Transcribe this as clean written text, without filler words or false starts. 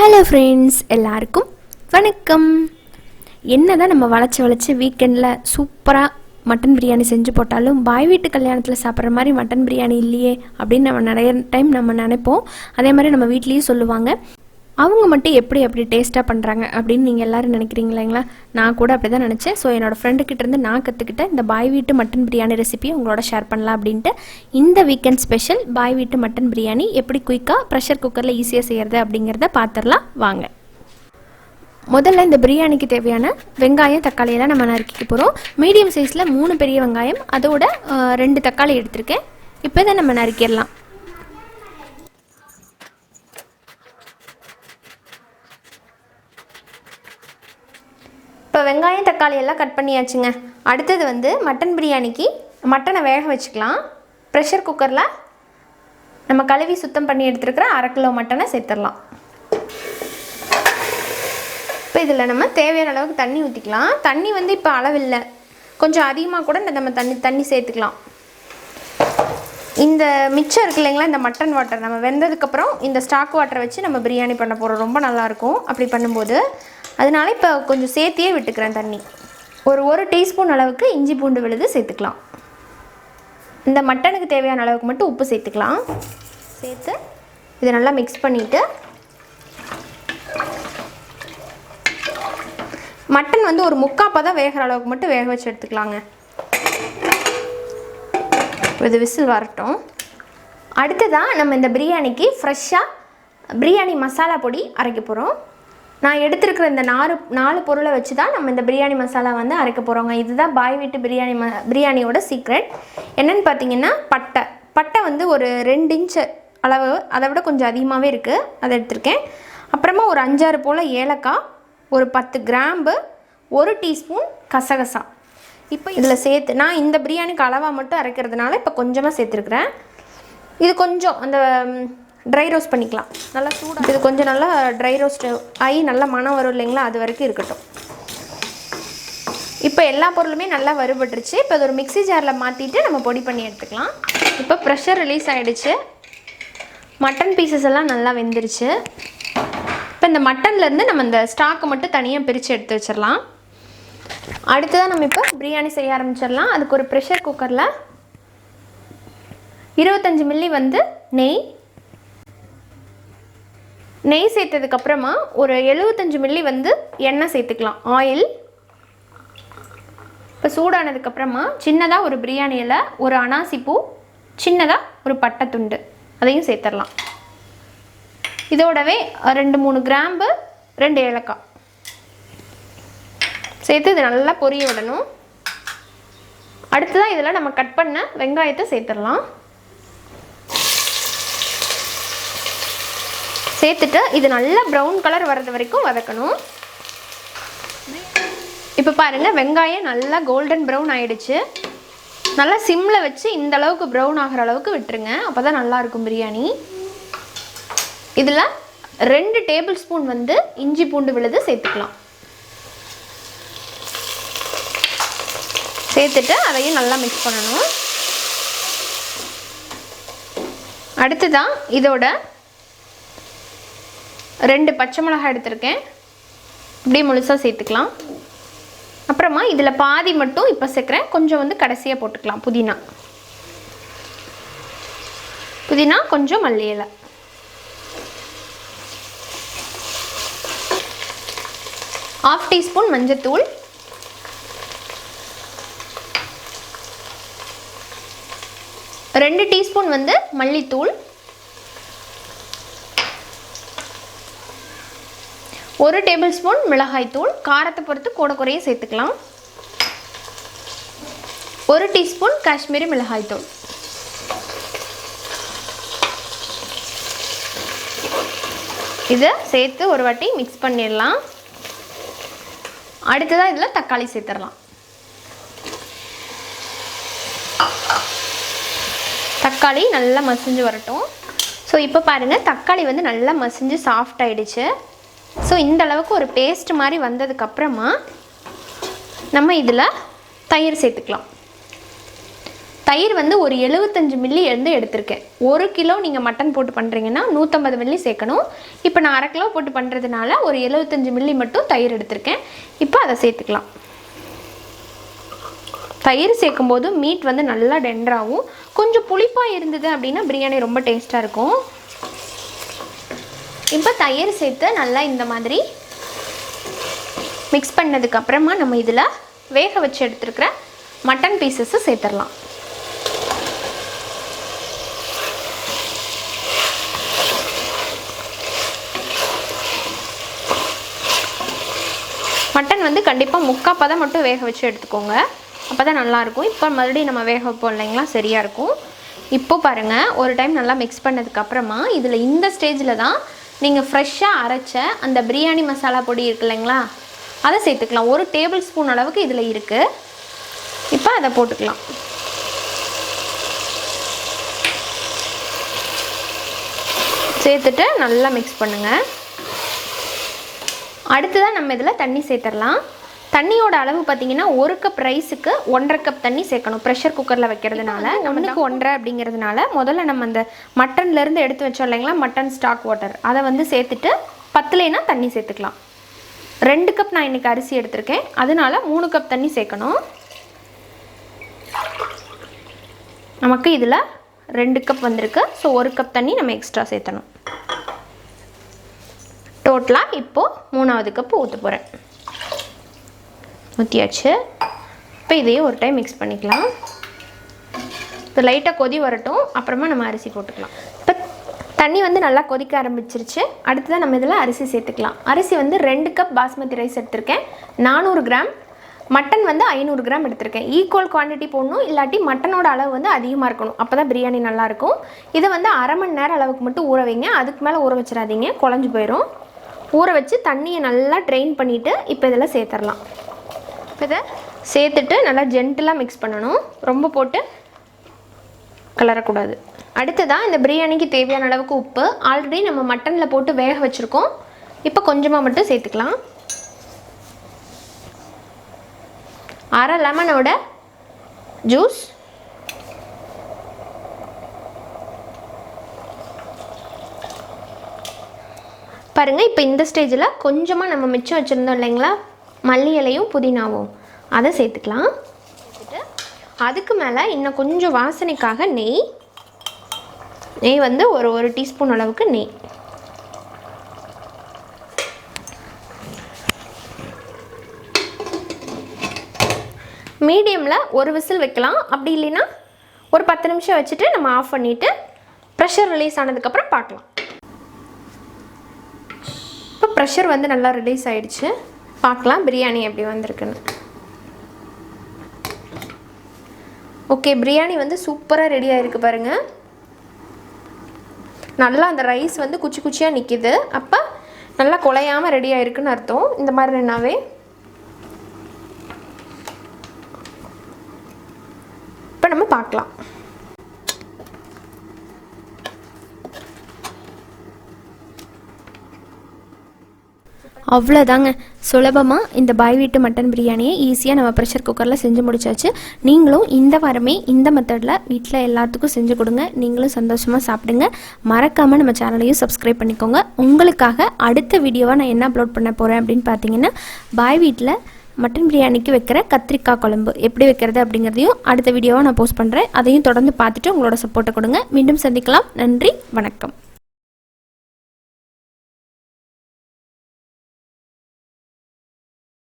Hello friends, எல்லாருக்கும் வணக்கம். என்னதான் நம்ம வளைச்சி வீக்கெண்டில் சூப்பராக மட்டன் பிரியாணி செஞ்சு போட்டாலும் பாய் வீட்டு கல்யாணத்தில் சாப்பிட்ற மாதிரி மட்டன் பிரியாணி இல்லையே அப்படின்னு நம்ம நிறைய டைம் நம்ம நினைப்போம். அதே மாதிரி நம்ம வீட்லேயும் சொல்லுவாங்க. அவங்க மட்டும் எப்படி டேஸ்ட்டாக பண்ணுறாங்க அப்படின்னு நீங்கள் எல்லோரும் நினைக்கிறீங்களா? நான் கூட அப்படி தான் நினச்சேன். ஸோ என்னோடய ஃப்ரெண்டுக்கிட்டேருந்து நான் கற்றுக்கிட்டேன் இந்த பாய் வீட்டு மட்டன் பிரியாணி ரெசிபியை உங்களோட ஷேர் பண்ணலாம் அப்படின்ட்டு இந்த வீக்கெண்ட் ஸ்பெஷல் பாய் வீட்டு மட்டன் பிரியாணி எப்படி குயிக்காக ப்ரெஷர் குக்கரில் ஈஸியாக செய்கிறது அப்படிங்கிறத பார்த்துடலாம் வாங்க. முதல்ல இந்த பிரியாணிக்கு தேவையான வெங்காயம் தக்காளியெல்லாம் நம்ம நறுக்கிக்க போகிறோம். மீடியம் சைஸில் 3 பெரிய வெங்காயம், அதோட 2 தக்காளி எடுத்திருக்கேன். இப்போ தான் நம்ம நறுக்கிடலாம். இப்போ வெங்காயம் தக்காளி எல்லாம் கட் பண்ணியாச்சுங்க. அடுத்தது மட்டன் பிரியாணிக்கு மட்டனை வேக வச்சுக்கலாம். ப்ரெஷர் குக்கரில் நம்ம கழுவி சுத்தம் பண்ணி எடுத்துருக்கிற 1/2 கிலோ மட்டனை சேர்த்துடலாம். இப்போ இதில் நம்ம தேவையான அளவுக்கு தண்ணி ஊற்றிக்கலாம். தண்ணி இப்போ அளவில்லை, கொஞ்சம் அதிகமாக கூட நம்ம தண்ணி சேர்த்துக்கலாம். இந்த மிச்சம் இருக்கு இல்லைங்களா, இந்த மட்டன் வாட்டர் நம்ம வெந்ததுக்கப்புறம் இந்த ஸ்டாக் வாட்டரை வச்சு நம்ம பிரியாணி பண்ண போகிறோம். ரொம்ப நல்லாயிருக்கும் அப்படி பண்ணும்போது. அதனால இப்போ கொஞ்சம் சேர்த்தியே விட்டுக்கிறேன் தண்ணி. ஒரு டீஸ்பூன் அளவுக்கு இஞ்சி பூண்டு விழுது சேர்த்துக்கலாம். இந்த மட்டனுக்கு தேவையான அளவுக்கு மட்டும் உப்பு சேர்த்துக்கலாம். சேர்த்து இதை நல்லா மிக்ஸ் பண்ணிவிட்டு மட்டன் ஒரு முக்காப்பதான் வேகிற அளவுக்கு மட்டும் வேக வச்சு எடுத்துக்கலாங்க. இது விசில் வரட்டும். அடுத்ததாக நம்ம இந்த பிரியாணிக்கு ஃப்ரெஷ்ஷாக பிரியாணி மசாலா பொடி அரைக்க போகிறோம். நான் எடுத்துருக்கிற இந்த 4 பொருளை வச்சு தான் நம்ம இந்த பிரியாணி மசாலா அரைக்க போகிறோங்க. இதுதான் பாய் வீட்டு பிரியாணியோட சீக்ரெட். என்னென்னு பார்த்தீங்கன்னா பட்டை ஒரு 2 இன்ச்சு அளவு, அதை விட கொஞ்சம் அதிகமாகவே இருக்குது, அதை எடுத்திருக்கேன். அப்புறமா ஒரு 5-6 போல் ஏலக்காய், ஒரு 10 கிராம்பு, 1 டீஸ்பூன் கசகசா. இப்போ இதில் சேர்த்து நான் இந்த பிரியாணிக்கு அளவாக மட்டும் அரைக்கிறதுனால இப்போ கொஞ்சமாக சேர்த்துருக்குறேன். இது கொஞ்சம் அந்த ட்ரை ரோஸ்ட் பண்ணிக்கலாம். நல்லா சூடாக இது கொஞ்சம் நல்லா ட்ரை ரோஸ்ட் ஆகி நல்லா மணம் வரும் இல்லைங்களா, அது வரைக்கும் இருக்கட்டும். இப்போ எல்லா பொருளுமே நல்லா வறுபட்டுருச்சு. இப்போ அது ஒரு மிக்ஸி ஜாரில் மாற்றிட்டு நம்ம பொடி பண்ணி எடுத்துக்கலாம். இப்போ ப்ரெஷர் ரிலீஸ் ஆகிடுச்சு. மட்டன் பீசஸ் எல்லாம் நல்லா வெந்துருச்சு. இப்போ இந்த மட்டன்லேருந்து நம்ம இந்த ஸ்டாக்கை மட்டும் தனியாக பிரித்து எடுத்து வச்சிடலாம். அடுத்ததான் நம்ம இப்போ பிரியாணி செய்ய ஆரம்பிச்சிடலாம். அதுக்கு ஒரு ப்ரெஷர் குக்கரில் 25 மில்லி நெய் சேர்த்ததுக்கப்புறமா ஒரு 75 மில்லி எண்ணெய் சேர்த்துக்கலாம், ஆயில். இப்போ சூடானதுக்கப்புறமா சின்னதாக ஒரு பிரியாணி இலை, ஒரு அனாசிப்பூ, சின்னதாக ஒரு பட்டை துண்டு அதையும் சேர்த்துடலாம். இதோடவே 2-3 கிராம்பு, 2 ஏலக்காய் சேர்த்து இது நல்லா பொரிய விடணும். அடுத்ததான் இதில் நம்ம கட் பண்ண வெங்காயத்தை சேர்த்துடலாம். சேர்த்துட்டு இது நல்லா ப்ரௌன் கலர் வர்றது வரைக்கும் வதக்கணும். இப்போ பாருங்கள், வெங்காயம் நல்லா கோல்டன் ப்ரௌன் ஆகிடுச்சு. நல்லா சிம்மில் வச்சு இந்த அளவுக்கு ப்ரௌன் ஆகிற அளவுக்கு விட்டுருங்க, அப்போ தான் நல்லாயிருக்கும் பிரியாணி. இதில் 2 டேபிள் ஸ்பூன் இஞ்சி பூண்டு விழுது சேர்த்துக்கலாம். சேர்த்துட்டு அதையும் நல்லா மிக்ஸ் பண்ணணும். அடுத்துதான் இதோட 2 பச்சை மிளகாய் எடுத்திருக்கேன், இப்படியே முழுசாக சேர்த்துக்கலாம். அப்புறமா இதில் பாதி மட்டும் இப்போ சேர்க்குறேன், கொஞ்சம் கடைசியாக போட்டுக்கலாம். புதினா, கொஞ்சம் மல்லி இலை. ½ டீஸ்பூன் மஞ்சத்தூள், 2 டீஸ்பூன் மல்லித்தூள், 1 டேபிள் ஸ்பூன் மிளகாய்த்தூள், காரத்தை பொறுத்து கூட குறைய சேர்த்துக்கலாம். 1 டீஸ்பூன் காஷ்மீரி மிளகாய்த்தூள். இதை சேர்த்து ஒரு வாட்டி மிக்ஸ் பண்ணிடலாம். அடுத்ததாக இதில் தக்காளி சேர்த்துடலாம். தக்காளி நல்லா மசிஞ்சு வரட்டும். ஸோ இப்போ பாருங்கள், தக்காளி நல்லா மசிஞ்சு சாஃப்ட் ஆகிடுச்சு. ஸோ இந்த அளவுக்கு ஒரு பேஸ்ட் மாதிரி வந்ததுக்கப்புறமா நம்ம இதில் தயிர் சேர்த்துக்கலாம். தயிர் வந்து ஒரு 75 மில்லி எடுத்திருக்கேன். 1 கிலோ நீங்கள் மட்டன் போட்டு பண்ணுறீங்கன்னா 150 மில்லி சேர்க்கணும். இப்போ நான் 1/2 கிலோ போட்டு பண்ணுறதுனால ஒரு 75 மில்லி மட்டும் தயிர் எடுத்திருக்கேன். இப்போ அதை சேர்த்துக்கலாம். தயிர் சேர்க்கும்போது மீட் வந்து நல்லா டெண்டராகவும் கொஞ்சம் புளிப்பாக இருந்தது அப்படின்னா பிரியாணி ரொம்ப டேஸ்ட்டாக இருக்கும். இப்போ தயிர் சேர்த்து நல்லா இந்த மாதிரி மிக்ஸ் பண்ணதுக்கப்புறமா நம்ம இதில் வேக வச்சு எடுத்துருக்கிற மட்டன் பீசஸை சேர்த்துடலாம். மட்டன் வந்து கண்டிப்பாக 3/4 பதம் மட்டும் வேக வச்சு எடுத்துக்கோங்க. அப்போ தான் நல்லாயிருக்கும். இப்போ மறுபடியும் நம்ம வேக வைப்போம் இல்லைங்களா, சரியாக இருக்கும். இப்போ பாருங்கள், ஒரு டைம் நல்லா மிக்ஸ் பண்ணதுக்கப்புறமா இதில் இந்த ஸ்டேஜில் தான் நீங்கள் ஃப்ரெஷ்ஷாக அரைச்ச அந்த பிரியாணி மசாலா பொடி இருக்கு இல்லைங்களா, அதை சேர்த்துக்கலாம். 1 டேபிள் ஸ்பூன் அளவுக்கு இதில் இருக்குது. இப்போ அதை போட்டுக்கலாம். சேர்த்துட்டு நல்லா மிக்ஸ் பண்ணுங்கள். அடுத்ததான் நம்ம இதில் தண்ணி சேர்த்துடலாம். தண்ணியோட அளவு பார்த்திங்கன்னா 1 கப் ரைஸுக்கு 1/2 கப் தண்ணி சேர்க்கணும். ப்ரெஷர் குக்கரில் வைக்கிறதுனால 1க்கு 1/2 அப்படிங்கிறதுனால முதல்ல நம்ம அந்த மட்டன்லேருந்து எடுத்து வச்சோம் இல்லைங்களா, மட்டன் ஸ்டாக் வாட்டர், அதை வந்து சேர்த்துட்டு பத்தலைன்னா தண்ணி சேர்த்துக்கலாம். 2 கப் நான் இன்றைக்கி அரிசி எடுத்திருக்கேன், அதனால 3 கப் தண்ணி சேர்க்கணும். நமக்கு இதில் 2 கப் வந்திருக்கு. ஸோ 1 கப் தண்ணி நம்ம எக்ஸ்ட்ரா சேர்த்தணும். டோட்டலாக இப்போது 3வது கப்பு ஊற்ற போகிறேன். ஊற்றியாச்சு. இப்போ இதையே ஒரு டைம் மிக்ஸ் பண்ணிக்கலாம். இப்போ லைட்டாக கொதி வரட்டும், அப்புறமா நம்ம அரிசி போட்டுக்கலாம். இப்போ தண்ணி வந்து நல்லா கொதிக்க ஆரம்பிச்சிருச்சு. அடுத்ததான் நம்ம இதில் அரிசி சேர்த்துக்கலாம். அரிசி வந்து 2 கப் பாஸ்மதி ரைஸ் எடுத்திருக்கேன், 400 கிராம். மட்டன் வந்து 500 கிராம் எடுத்திருக்கேன். ஈக்குவல் குவான்டிட்டி போடணும், இல்லாட்டி மட்டனோட அளவு வந்து அதிகமாக இருக்கணும். அப்போ தான் பிரியாணி நல்லாயிருக்கும். இதை வந்து 1/2 மணி நேரம் அளவுக்கு மட்டும் ஊற வைங்க. அதுக்கு மேலே ஊற வச்சிடாதீங்க, குழஞ்சி போயிடும். ஊற வச்சு தண்ணியை நல்லா ட்ரெயின் பண்ணிவிட்டு இப்போ இதில் சேர்த்துடலாம். இப்போ இதை சேர்த்துட்டு நல்லா ஜென்டிலாக மிக்ஸ் பண்ணணும், ரொம்ப போட்டு கலரக்கூடாது. அடுத்ததான் இந்த பிரியாணிக்கு தேவையான அளவுக்கு உப்பு ஆல்ரெடி நம்ம மட்டனில் போட்டு வேக வச்சுருக்கோம். இப்போ கொஞ்சமாக மட்டும் சேர்த்துக்கலாம். 1/2 லெமனோட ஜூஸ், பாருங்கள். இப்போ இந்த ஸ்டேஜில் கொஞ்சமாக நம்ம மிச்சம் வச்சுருந்தோம் இல்லைங்களா, மல்லி இலையும் புதினாவும், அதை சேர்த்துக்கலாம். அதுக்கு மேலே இன்னும் கொஞ்சம் வாசனைக்காக நெய் வந்து ஒரு டீஸ்பூன் அளவுக்கு நெய். மீடியமில் ஒரு விசில் வைக்கலாம். அப்படி இல்லைன்னா ஒரு 10 நிமிஷம் வச்சுட்டு நம்ம ஆஃப் பண்ணிவிட்டு ப்ரெஷர் ரிலீஸ் ஆனதுக்கப்புறம் பார்க்கலாம். இப்போ ப்ரெஷர் வந்து நல்லா ரிலீஸ் ஆகிடுச்சு. பார்க்கலாம் பிரியாணி எப்படி வந்திருக்குன்னு. ஓகே, பிரியாணி வந்து சூப்பராக ரெடி ஆகிருக்கு பாருங்கள். நல்லா அந்த ரைஸ் வந்து குச்சி குச்சியாக நிற்கிது. அப்போ நல்லா குலையாமல் ரெடி ஆகிருக்குன்னு அர்த்தம். இந்த மாதிரி என்னாவே இப்போ நம்ம பார்க்கலாம். அவ்வளோதாங்க, சுலபமாக இந்த பாய் வீட்டு மட்டன் பிரியாணியை ஈஸியாக நம்ம ப்ரெஷர் குக்கரில் செஞ்சு முடிச்சாச்சு. நீங்களும் இந்த வாரமே இந்த மெத்தடில் வீட்டில் எல்லாத்துக்கும் செஞ்சு கொடுங்க. நீங்களும் சந்தோஷமாக சாப்பிடுங்க. மறக்காமல் நம்ம சேனலையும் சப்ஸ்கிரைப் பண்ணிக்கோங்க. உங்களுக்காக அடுத்த வீடியோவாக நான் என்ன அப்லோட் பண்ண போகிறேன் அப்படின்னு பார்த்தீங்கன்னா, பாய் வீட்டில் மட்டன் பிரியாணிக்கு வைக்கிற கத்திரிக்காய் குழம்பு எப்படி வைக்கிறது அப்படிங்கிறதையும் அடுத்த வீடியோவாக நான் போஸ்ட் பண்ணுறேன். அதையும் தொடர்ந்து பார்த்துட்டு உங்களோட சப்போர்ட்டை கொடுங்க. மீண்டும் சந்திக்கலாம். நன்றி, வணக்கம்.